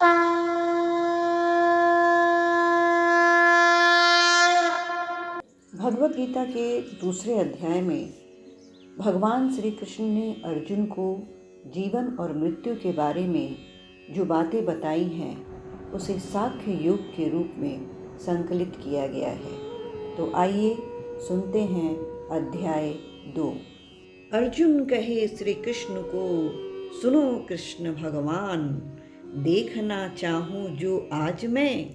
भगवत गीता के दूसरे अध्याय में भगवान श्री कृष्ण ने अर्जुन को जीवन और मृत्यु के बारे में जो बातें बताई हैं उसे साख्य योग के रूप में संकलित किया गया है। तो आइए सुनते हैं अध्याय 2। अर्जुन कहे श्री कृष्ण को, सुनो कृष्ण भगवान, देखना चाहूं जो आज मैं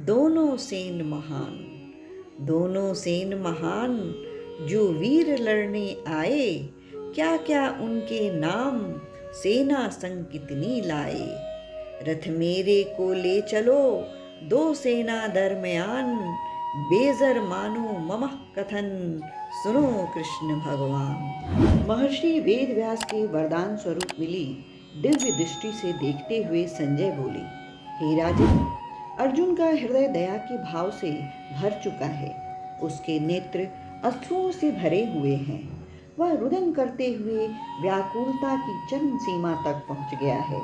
दोनों सेन महान जो वीर लड़ने आए, क्या क्या उनके नाम सेना संग कितनी लाए। रथ मेरे को ले चलो दो सेना दरम्यान, बेजर मानो ममः कथन, सुनो कृष्ण भगवान। महर्षि वेद व्यास के वरदान स्वरूप मिली दिव्य दृष्टि से देखते हुए संजय बोले, हे राजन, अर्जुन का हृदय दया के भाव से भर चुका है। उसके नेत्र अश्रुओं से भरे हुए हैं। वह रुदन करते हुए व्याकुलता की चरम सीमा तक पहुंच गया है।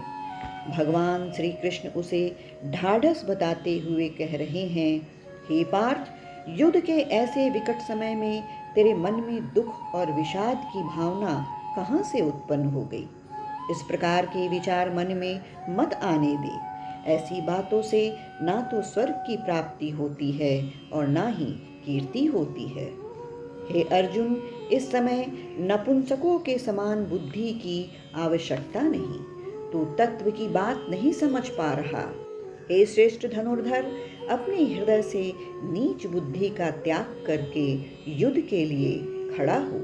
भगवान श्री कृष्ण उसे ढाढ़स बताते हुए कह रहे हैं, हे पार्थ, युद्ध के ऐसे विकट समय में तेरे मन में दुख और विषाद की भावना कहाँ से उत्पन्न हो गई। इस प्रकार के विचार मन में मत आने दे। ऐसी बातों से ना तो स्वर्ग की प्राप्ति होती है और ना ही कीर्ति होती है। हे अर्जुन, इस समय नपुंसकों के समान बुद्धि की आवश्यकता नहीं। तू तत्व की बात नहीं समझ पा रहा। हे श्रेष्ठ धनुर्धर, अपने हृदय से नीच बुद्धि का त्याग करके युद्ध के लिए खड़ा हो।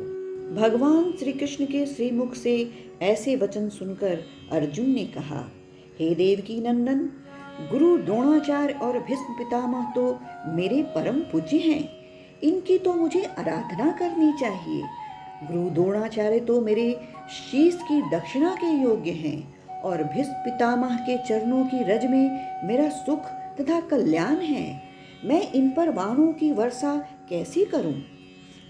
भगवान श्री कृष्ण के श्रीमुख से ऐसे वचन सुनकर अर्जुन ने कहा, हे देवकी नंदन, गुरु द्रोणाचार्य और भीष्म पितामह तो मेरे परम पूज्य हैं। इनकी तो मुझे आराधना करनी चाहिए। गुरु द्रोणाचार्य तो मेरे शीश की दक्षिणा के योग्य हैं और भीष्म पितामह के चरणों की रज में मेरा सुख तथा कल्याण है। मैं इन पर बाणों की वर्षा कैसे करूं?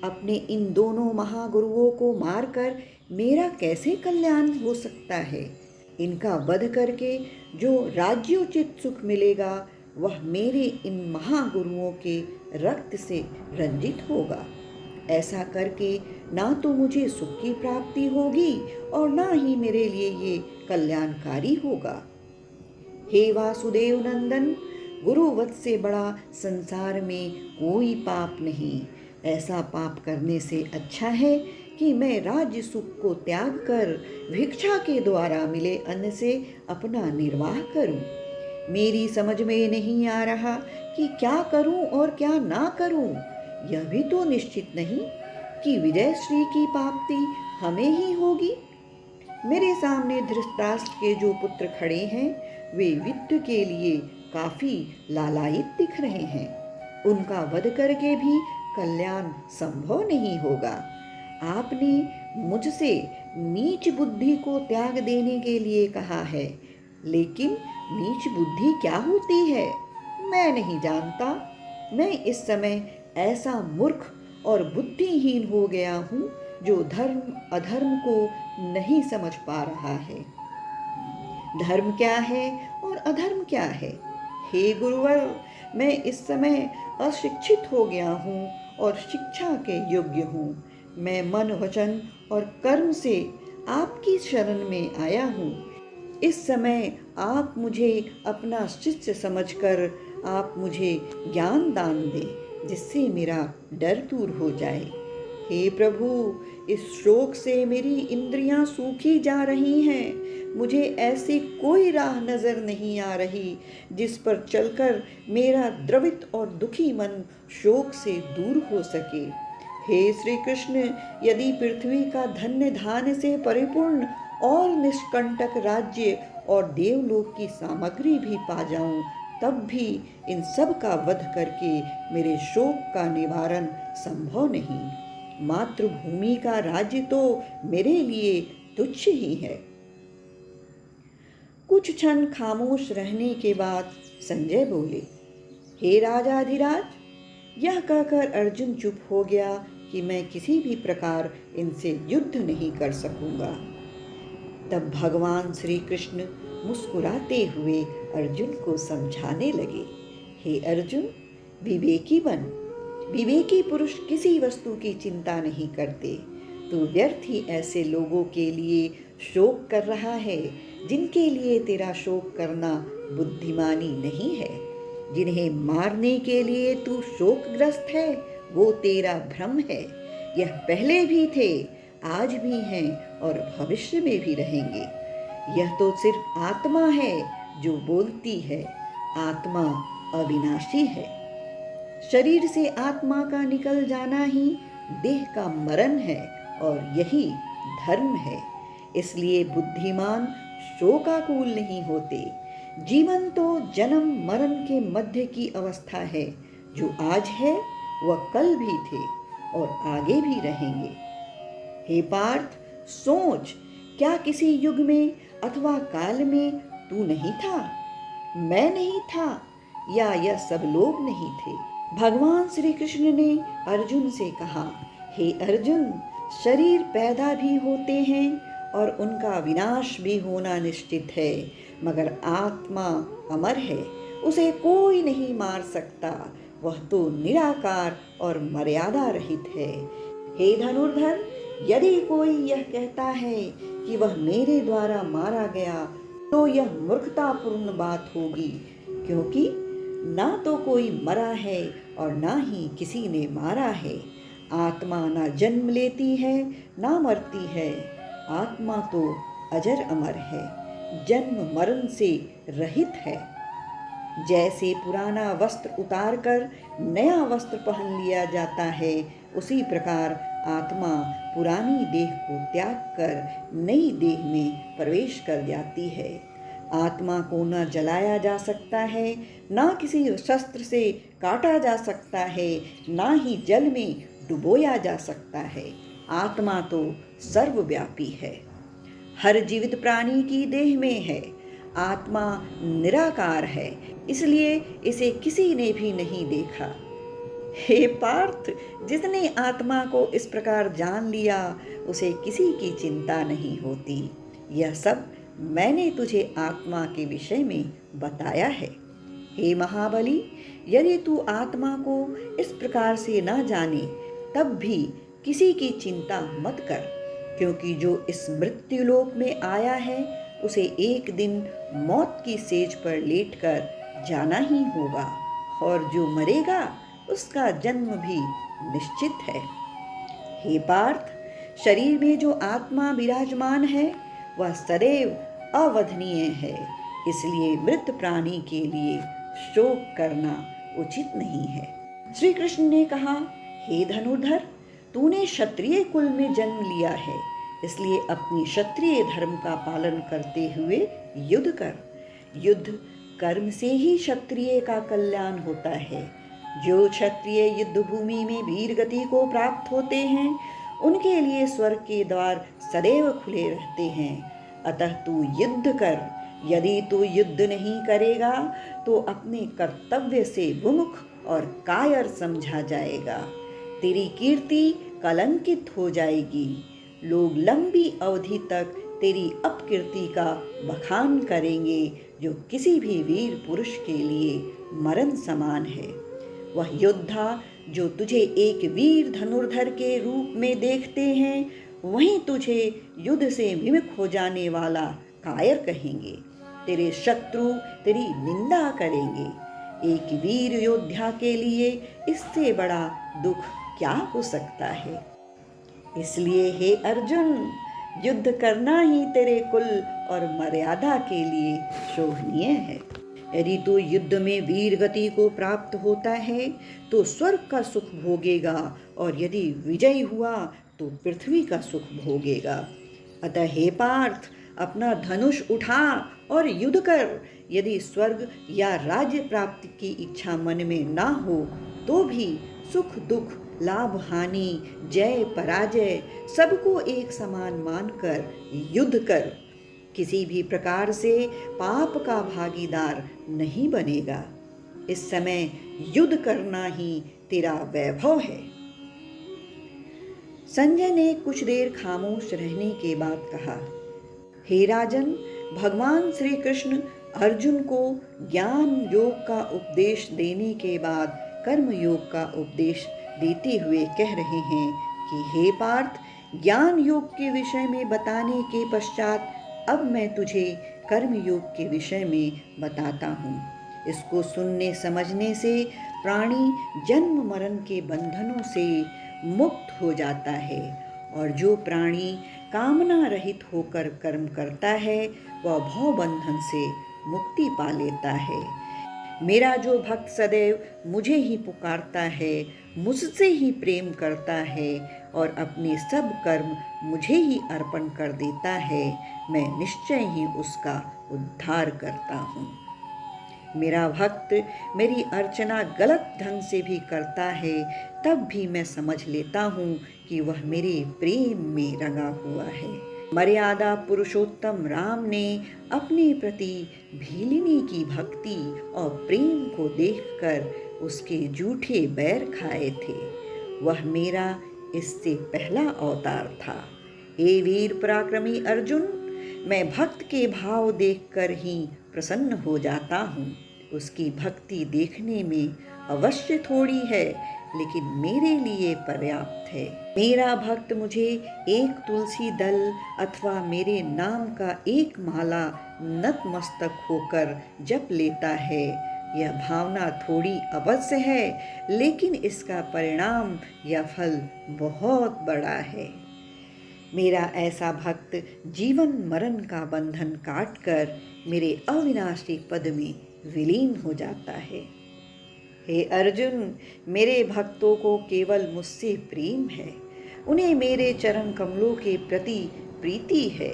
अपने इन दोनों महागुरुओं को मारकर मेरा कैसे कल्याण हो सकता है? इनका वध करके जो राज्योचित सुख मिलेगा वह मेरे इन महागुरुओं के रक्त से रंजित होगा। ऐसा करके ना तो मुझे सुख की प्राप्ति होगी और ना ही मेरे लिए ये कल्याणकारी होगा। हे वासुदेव नंदन, गुरुवत से बड़ा संसार में कोई पाप नहीं। ऐसा पाप करने से अच्छा है कि मैं राज्य सुख को त्याग कर भिक्षा के द्वारा मिले अन्न से अपना निर्वाह करूं। मेरी समझ में नहीं आ रहा कि क्या करूं और क्या ना करूं। यह भी तो निश्चित नहीं कि विजय श्री की प्राप्ति हमें ही होगी। मेरे सामने धृतराष्ट्र के जो पुत्र खड़े हैं वे युद्ध के लिए काफी लालायित दिख रहे हैं। उनका वध करके भी कल्याण संभव नहीं होगा। आपने मुझसे नीच बुद्धि को त्याग देने के लिए कहा है, लेकिन नीच बुद्धि क्या होती है मैं नहीं जानता। मैं इस समय ऐसा मूर्ख और बुद्धिहीन हो गया हूँ जो धर्म अधर्म को नहीं समझ पा रहा है। धर्म क्या है और अधर्म क्या है? हे गुरुवर, मैं इस समय अशिक्षित हो गया हूँ और शिक्षा के योग्य हूँ। मैं मन वचन और कर्म से आपकी शरण में आया हूँ। इस समय आप मुझे अपना शिष्य समझकर आप मुझे ज्ञान दान दें जिससे मेरा डर दूर हो जाए। हे प्रभु, इस शोक से मेरी इंद्रियां सूखी जा रही हैं। मुझे ऐसी कोई राह नजर नहीं आ रही जिस पर चलकर मेरा द्रवित और दुखी मन शोक से दूर हो सके। हे श्री कृष्ण, यदि पृथ्वी का धन्य धान्य से परिपूर्ण और निष्कंटक राज्य और देवलोक की सामग्री भी पा जाऊं, तब भी इन सब का वध करके मेरे शोक का निवारण संभव नहीं। मातृभूमि का राज्य तो मेरे लिए तुच्छ ही है। कुछ क्षण खामोश रहने के बाद संजय बोले, हे राजाधिराज। यह कहकर अर्जुन चुप हो गया कि मैं किसी भी प्रकार इनसे युद्ध नहीं कर सकूंगा। तब भगवान श्री कृष्ण मुस्कुराते हुए अर्जुन को समझाने लगे, हे अर्जुन, विवेकी बन। विवेकी पुरुष किसी वस्तु की चिंता नहीं करते। तू व्यर्थ ही ऐसे लोगों के लिए शोक कर रहा है जिनके लिए तेरा शोक करना बुद्धिमानी नहीं है। जिन्हें मारने के लिए तू शोकग्रस्त है वो तेरा भ्रम है। यह पहले भी थे, आज भी हैं और भविष्य में भी रहेंगे। यह तो सिर्फ आत्मा है जो बोलती है। आत्मा अविनाशी है। शरीर से आत्मा का निकल जाना ही देह का मरण है और यही धर्म है। इसलिए बुद्धिमान शोकाकुल नहीं होते। जीवन तो जन्म मरण के मध्य की अवस्था है। जो आज है वह कल भी थे और आगे भी रहेंगे। हे पार्थ, सोच, क्या किसी युग में अथवा काल में तू नहीं था, मैं नहीं था, या यह सब लोग नहीं थे? भगवान श्री कृष्ण ने अर्जुन से कहा, हे अर्जुन, शरीर पैदा भी होते हैं और उनका विनाश भी होना निश्चित है, मगर आत्मा अमर है, उसे कोई नहीं मार सकता। वह तो निराकार और मर्यादा रहित है। हे धनुर्धर, यदि कोई यह कहता है कि वह मेरे द्वारा मारा गया तो यह मूर्खतापूर्ण बात होगी, क्योंकि ना तो कोई मरा है और ना ही किसी ने मारा है। आत्मा ना जन्म लेती है ना मरती है। आत्मा तो अजर अमर है, जन्म मरण से रहित है। जैसे पुराना वस्त्र उतारकर नया वस्त्र पहन लिया जाता है, उसी प्रकार आत्मा पुरानी देह को त्याग कर नई देह में प्रवेश कर जाती है। आत्मा को न जलाया जा सकता है, ना किसी शस्त्र से काटा जा सकता है, ना ही जल में डुबोया जा सकता है। आत्मा तो सर्वव्यापी है, हर जीवित प्राणी की देह में है। आत्मा निराकार है, इसलिए इसे किसी ने भी नहीं देखा। हे पार्थ, जिसने आत्मा को इस प्रकार जान लिया उसे किसी की चिंता नहीं होती। यह सब मैंने तुझे आत्मा के विषय में बताया है। हे महाबली, यदि तू आत्मा को इस प्रकार से न जाने तब भी किसी की चिंता मत कर, क्योंकि जो इस मृत्युलोक में आया है उसे एक दिन मौत की सेज पर लेटकर जाना ही होगा, और जो मरेगा उसका जन्म भी निश्चित है। हे पार्थ, शरीर में जो आत्मा विराजमान है वह सदैव अवधनीय है, इसलिए मृत प्राणी के लिए शोक करना उचित नहीं है। श्री कृष्ण ने कहा, हे धनुर्धर, तूने क्षत्रिय कुल में जन्म लिया है, इसलिए अपनी क्षत्रिय धर्म का पालन करते हुए युद्ध कर। युद्ध कर्म से ही क्षत्रिय का कल्याण होता है। जो क्षत्रिय युद्ध भूमि में वीर गति को प्राप्त होते हैं उनके लिए स्वर्ग के द्वार सदैव खुले रहते हैं। अतः तू युद्ध कर। यदि तू युद्ध नहीं करेगा तो अपने कर्तव्य से विमुख और कायर समझा जाएगा। तेरी कीर्ति कलंकित हो जाएगी। लोग लंबी अवधि तक तेरी अपकीर्ति का बखान करेंगे, जो किसी भी वीर पुरुष के लिए मरण समान है। वह योद्धा जो तुझे एक वीर धनुर्धर के रूप में देखते हैं, वहीं तुझे युद्ध से विमुख हो जाने वाला कायर कहेंगे। तेरे शत्रु तेरी निंदा करेंगे। एक वीर योद्धा के लिए इससे बड़ा दुख क्या हो सकता है। इसलिए हे अर्जुन, युद्ध करना ही तेरे कुल और मर्यादा के लिए शोभनीय है। यदि तू युद्ध में वीर गति को प्राप्त होता है तो स्वर्ग का सुख भोगेगा, और यदि विजयी हुआ तो पृथ्वी का सुख भोगेगा। अतः हे पार्थ, अपना धनुष उठा और युद्ध कर। यदि स्वर्ग या राज्य प्राप्ति की इच्छा मन में ना हो तो भी सुख दुख, लाभ हानि, जय पराजय सबको एक समान मानकर युद्ध कर। किसी भी प्रकार से पाप का भागीदार नहीं बनेगा। इस समय युद्ध करना ही तेरा वैभव है। संजय ने कुछ देर खामोश रहने के बाद कहा, हे राजन, भगवान श्री कृष्ण अर्जुन को ज्ञान योग का उपदेश देने के बाद कर्म योग का उपदेश देते हुए कह रहे हैं कि हे पार्थ, ज्ञान योग के विषय में बताने के पश्चात अब मैं तुझे कर्म योग के विषय में बताता हूँ। इसको सुनने समझने से प्राणी जन्म मरण के बंधनों से मुक्त हो जाता है और जो प्राणी कामना रहित होकर कर्म करता है वह भव बंधन से मुक्ति पा लेता है। मेरा जो भक्त सदैव मुझे ही पुकारता है, मुझसे ही प्रेम करता है और अपने सब कर्म मुझे ही अर्पण कर देता है, मैं निश्चय ही उसका उद्धार करता हूँ। मेरा भक्त मेरी अर्चना गलत ढंग से भी करता है, तब भी मैं समझ लेता हूँ कि वह मेरे प्रेम में रंगा हुआ है। मर्यादा पुरुषोत्तम राम ने अपने प्रति भीलिनी की भक्ति और प्रेम को देखकर उसके जूठे बैर खाए थे। वह मेरा इससे पहला अवतार था। हे वीर पराक्रमी अर्जुन, मैं भक्त के भाव देखकर ही प्रसन्न हो जाता हूँ। उसकी भक्ति देखने में अवश्य थोड़ी है, लेकिन मेरे लिए पर्याप्त है। मेरा भक्त मुझे एक तुलसी दल अथवा मेरे नाम का एक माला नतमस्तक होकर जप लेता है। यह भावना थोड़ी अवश्य है, लेकिन इसका परिणाम या फल बहुत बड़ा है। मेरा ऐसा भक्त जीवन मरण का बंधन काटकर मेरे अविनाशी पद में विलीन हो जाता है। हे अर्जुन, मेरे भक्तों को केवल मुझसे प्रेम है। उन्हें मेरे चरण कमलों के प्रति प्रीति है।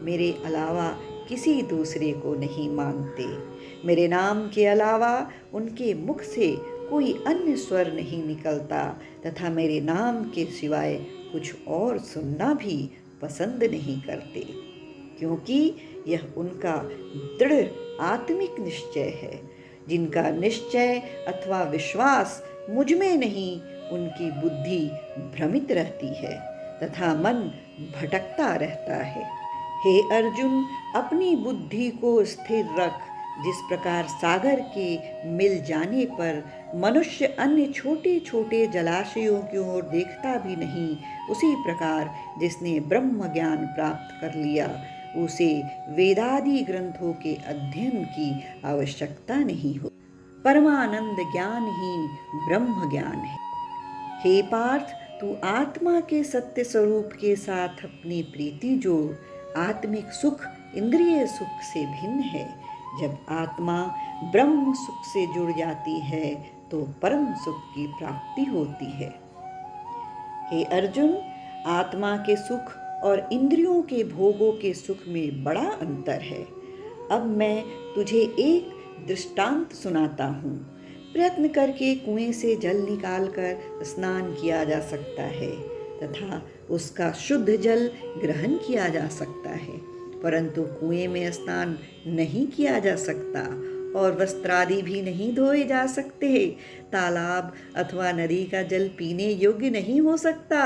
मेरे अलावा किसी दूसरे को नहीं मानते। मेरे नाम के अलावा उनके मुख से कोई अन्य स्वर नहीं निकलता तथा मेरे नाम के सिवाय कुछ और सुनना भी पसंद नहीं करते, क्योंकि यह उनका दृढ़ आत्मिक निश्चय है। जिनका निश्चय अथवा विश्वास मुझ में नहीं, उनकी बुद्धि भ्रमित रहती है तथा मन भटकता रहता है। हे अर्जुन, अपनी बुद्धि को स्थिर रख। जिस प्रकार सागर के मिल जाने पर मनुष्य अन्य छोटे छोटे जलाशयों की ओर देखता भी नहीं, उसी प्रकार जिसने ब्रह्म ज्ञान प्राप्त कर लिया उसे वेदादि ग्रंथों के अध्ययन की आवश्यकता नहीं हो। परमानंद ज्ञान ही ब्रह्म ज्ञान है। हे पार्थ, तू आत्मा के सत्य स्वरूप के साथ अपनी प्रीति जोड़। आत्मिक सुख इंद्रिय सुख से भिन्न है। जब आत्मा ब्रह्म सुख से जुड़ जाती है तो परम सुख की प्राप्ति होती है। हे अर्जुन, आत्मा के सुख और इंद्रियों के भोगों के सुख में बड़ा अंतर है। अब मैं तुझे एक दृष्टांत सुनाता हूँ। प्रयत्न करके कुएं से जल निकालकर स्नान किया जा सकता है तथा उसका शुद्ध जल ग्रहण किया जा सकता है, परंतु कुएं में स्नान नहीं किया जा सकता और वस्त्रादि भी नहीं धोए जा सकते। तालाब अथवा नदी का जल पीने योग्य नहीं हो सकता,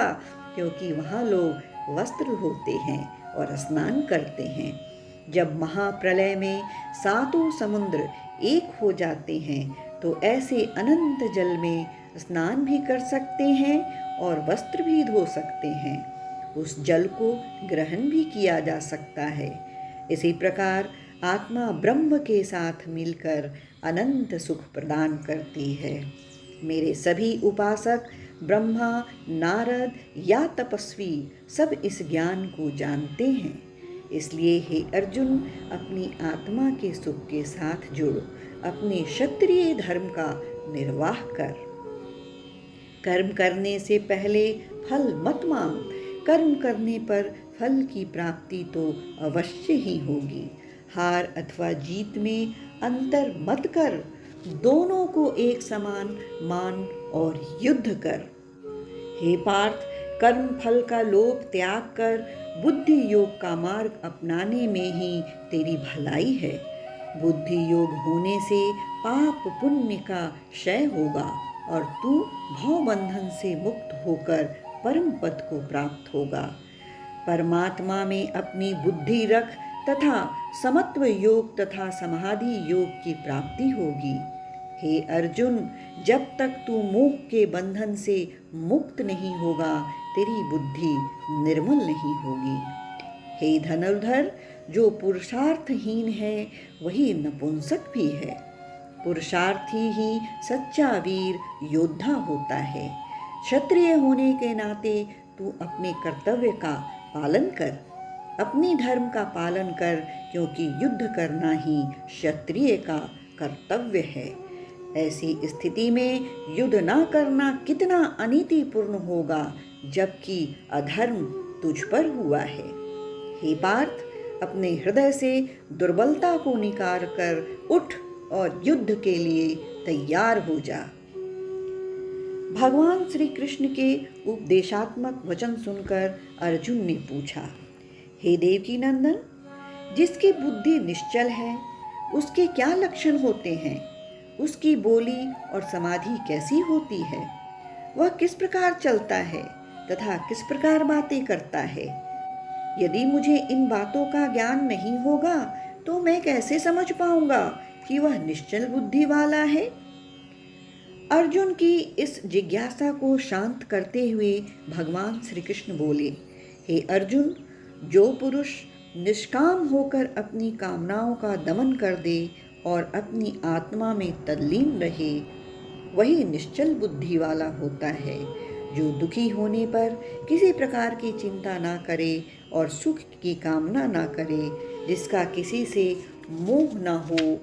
क्योंकि वहाँ लोग वस्त्र धोते हैं और स्नान करते हैं। जब महाप्रलय में सातों समुद्र एक हो जाते हैं तो ऐसे अनंत जल में स्नान भी कर सकते हैं और वस्त्र भी धो सकते हैं। उस जल को ग्रहण भी किया जा सकता है। इसी प्रकार आत्मा ब्रह्म के साथ मिलकर अनंत सुख प्रदान करती है। मेरे सभी उपासक ब्रह्मा, नारद या तपस्वी सब इस ज्ञान को जानते हैं। इसलिए हे अर्जुन, अपनी आत्मा के सुख के साथ जुड़। अपने क्षत्रिय धर्म का निर्वाह कर। कर्म करने से पहले फल मत मांग। कर्म करने पर फल की प्राप्ति तो अवश्य ही होगी। हार अथवा जीत में अंतर मत कर। दोनों को एक समान मान और युद्ध कर। हे पार्थ, कर्म फल का लोभ त्याग कर बुद्धि योग का मार्ग अपनाने में ही तेरी भलाई है। बुद्धि योग होने से पाप पुण्य का क्षय होगा और तू भव बंधन से मुक्त होकर परम पद को प्राप्त होगा। परमात्मा में अपनी बुद्धि रख तथा समत्व योग तथा समाधि योग की प्राप्ति होगी। हे अर्जुन, जब तक तू मोह के बंधन से मुक्त नहीं होगा, तेरी बुद्धि निर्मल नहीं होगी। हे धनुर्धर, जो पुरुषार्थहीन है वही नपुंसक भी है। पुरुषार्थी ही सच्चा वीर योद्धा होता है। क्षत्रिय होने के नाते तू अपने कर्तव्य का पालन कर, अपने धर्म का पालन कर, क्योंकि युद्ध करना ही क्षत्रिय का कर्तव्य है। ऐसी स्थिति में युद्ध ना करना कितना अनीतिपूर्ण होगा, जबकि अधर्म तुझ पर हुआ है। हे पार्थ, अपने हृदय से दुर्बलता को निकाल कर उठ और युद्ध के लिए तैयार हो जा। भगवान श्री कृष्ण के उपदेशात्मक वचन सुनकर अर्जुन ने पूछा, हे देवकी नंदन, जिसकी बुद्धि निश्चल है उसके क्या लक्षण होते हैं? उसकी बोली और समाधि कैसी होती है? वह किस प्रकार चलता है तथा किस प्रकार बातें करता है? यदि मुझे इन बातों का ज्ञान नहीं होगा तो मैं कैसे समझ पाऊंगा कि वह निश्चल बुद्धि वाला है? अर्जुन की इस जिज्ञासा को शांत करते हुए भगवान श्री कृष्ण बोले, हे अर्जुन, जो पुरुष निष्काम होकर अपनी कामनाओं का दमन कर दे और अपनी आत्मा में तल्लीन रहे, वही निश्चल बुद्धि वाला होता है। जो दुखी होने पर किसी प्रकार की चिंता ना करे और सुख की कामना ना करे, जिसका किसी से मोह ना हो,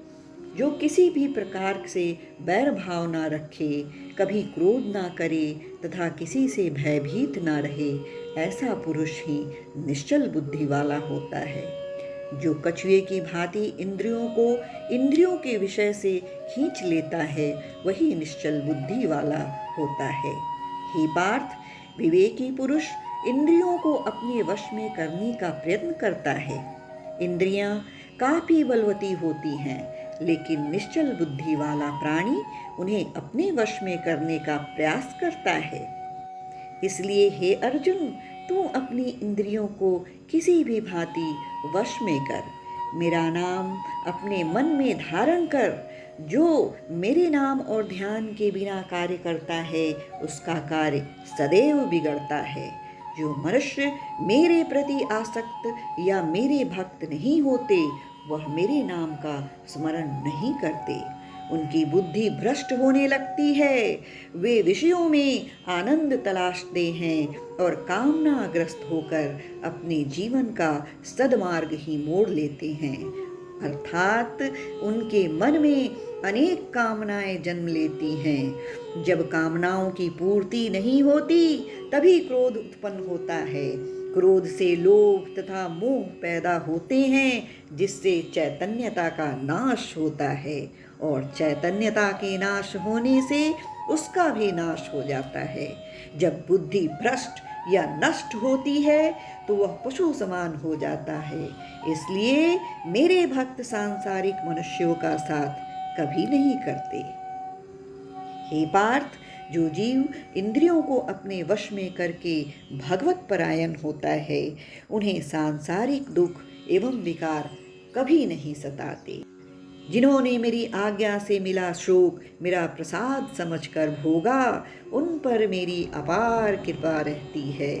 जो किसी भी प्रकार से बैर भाव ना रखे, कभी क्रोध ना करे तथा किसी से भयभीत ना रहे, ऐसा पुरुष ही निश्चल बुद्धि वाला होता है। जो कछुए की भांति इंद्रियों को इंद्रियों के विषय से खींच लेता है, वही निश्चल बुद्धि वाला होता है। हे पार्थ, विवेकी पुरुष इंद्रियों को अपने वश में करने का प्रयत्न करता है। इंद्रियां काफी बलवती होती हैं, लेकिन निश्चल बुद्धि वाला प्राणी उन्हें अपने वश में करने का प्रयास करता है। इसलिए हे अर्जुन, तू अपनी इंद्रियों को किसी भी भांति वश में कर। मेरा नाम अपने मन में धारण कर। जो मेरे नाम और ध्यान के बिना कार्य करता है, उसका कार्य सदैव बिगड़ता है। जो मनुष्य मेरे प्रति आसक्त या मेरे भक्त नहीं होते, वह मेरे नाम का स्मरण नहीं करते। उनकी बुद्धि भ्रष्ट होने लगती है। वे विषयों में आनंद तलाशते हैं और कामनाग्रस्त होकर अपने जीवन का सद्मार्ग ही मोड़ लेते हैं। अर्थात उनके मन में अनेक कामनाएं जन्म लेती हैं। जब कामनाओं की पूर्ति नहीं होती, तभी क्रोध उत्पन्न होता है। क्रोध से लोभ तथा मोह पैदा होते हैं, जिससे चैतन्यता का नाश होता है, और चैतन्यता के नाश होने से उसका भी नाश हो जाता है। जब बुद्धि भ्रष्ट या नष्ट होती है, तो वह पशु समान हो जाता है। इसलिए मेरे भक्त सांसारिक मनुष्यों का साथ कभी नहीं करते। हे पार्थ, जो जीव इंद्रियों को अपने वश में करके भगवत परायण होता है, उन्हें सांसारिक दुख एवं विकार कभी नहीं सताते। जिन्होंने मेरी आज्ञा से मिला शोक मेरा प्रसाद समझकर भोगा, उन पर मेरी अपार कृपा रहती है।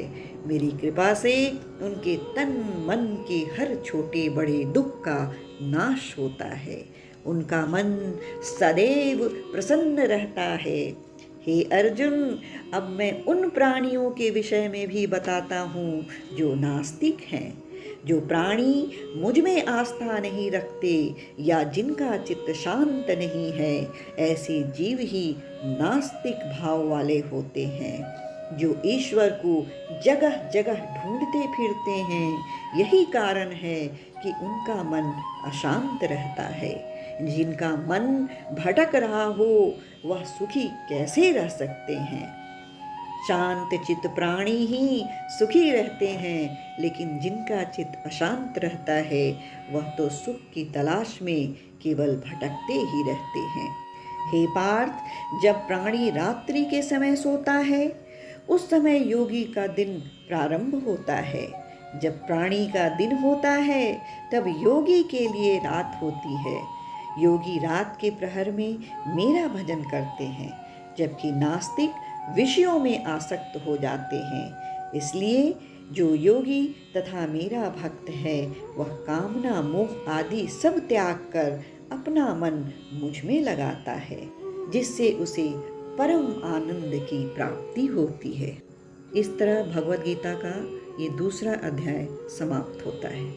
मेरी कृपा से उनके तन मन के हर छोटे बड़े दुख का नाश होता है। उनका मन सदैव प्रसन्न रहता है। हे अर्जुन, अब मैं उन प्राणियों के विषय में भी बताता हूँ जो नास्तिक हैं। जो प्राणी मुझ में आस्था नहीं रखते या जिनका चित्त शांत नहीं है, ऐसे जीव ही नास्तिक भाव वाले होते हैं। जो ईश्वर को जगह जगह ढूंढते फिरते हैं, यही कारण है कि उनका मन अशांत रहता है। जिनका मन भटक रहा हो, वह सुखी कैसे रह सकते हैं? शांत चित्त प्राणी ही सुखी रहते हैं, लेकिन जिनका चित्त अशांत रहता है, वह तो सुख की तलाश में केवल भटकते ही रहते हैं। हे पार्थ, जब प्राणी रात्रि के समय सोता है, उस समय योगी का दिन प्रारंभ होता है। जब प्राणी का दिन होता है तब योगी के लिए रात होती है। योगी रात के प्रहर में मेरा भजन करते हैं, जबकि नास्तिक विषयों में आसक्त हो जाते हैं। इसलिए जो योगी तथा मेरा भक्त है वह कामना मोह आदि सब त्याग कर अपना मन मुझ में लगाता है, जिससे उसे परम आनंद की प्राप्ति होती है। इस तरह भगवद गीता का ये दूसरा अध्याय समाप्त होता है।